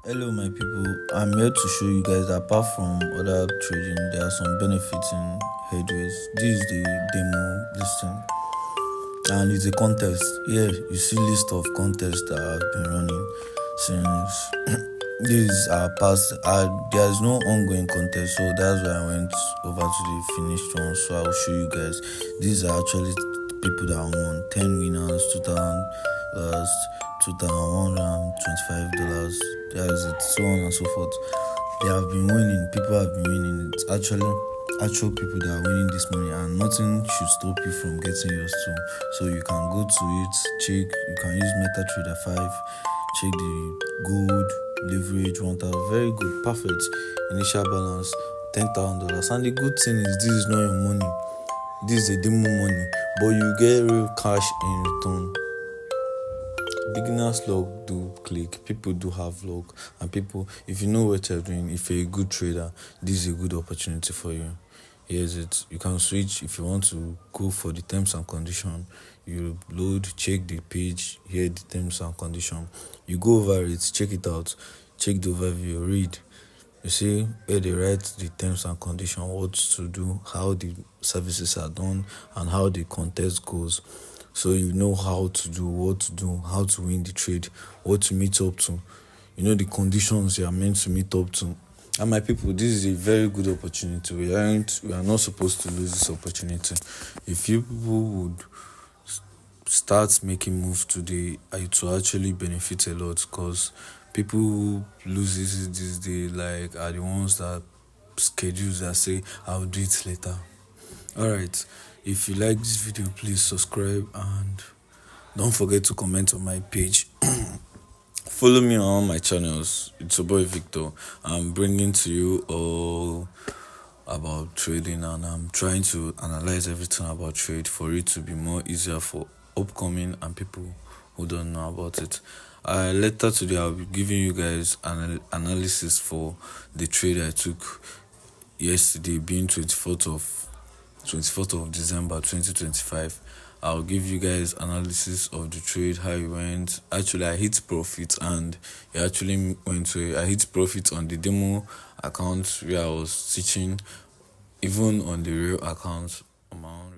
Hello my people, I'm here to show you guys that apart from other trading, there are some benefits in Headways. This is the demo listing and it's a contest. Here you see list of contests that have been running since these are past. There's no ongoing contest, so that's why I went over to the finished one. So I'll show you guys. These are actually people that won 10 winners, $2,000, $2,125. That is it, so on and so forth. They have been winning, people have been winning. It's actually actual people that are winning this money, and nothing should stop you from getting yours too. So you can go to it, check, you can use MetaTrader 5, check the gold leverage 1000, very good, perfect. Initial balance $10,000. And the good thing is, this is not your money, this is a demo money, but you get real cash in return. Beginners luck do click, people do have luck, and people, if you know what you're doing, if you're a good trader, this is a good opportunity for you. Here's it. You can switch if you want to go for the terms and condition. You load, check the page, here the terms and condition. You go over it, check it out, check the overview, read. You see where they write the terms and condition, what to do, how the services are done, and how the contest goes. So you know how to do, what to do, how to win the trade, what to meet up to. You know the conditions you are meant to meet up to. And my people, this is a very good opportunity. We are not supposed to lose this opportunity. If you people would start making moves today, it will actually benefit a lot, because people who lose this day are the ones that schedules that say I'll do it later. Alright, if you like this video, please subscribe and don't forget to comment on my page. Follow me on all my channels. It's your boy Victor. I'm bringing to you all about trading, and I'm trying to analyze everything about trade for it to be more easier for upcoming and people who don't know about it. Later today, I'll be giving you guys an analysis for the trade I took yesterday, being 24th of December 2025. I'll give you guys analysis of the trade, how it went. Actually, I hit profit, and it actually went to I hit profit on the demo account where I was teaching, even on the real account amount.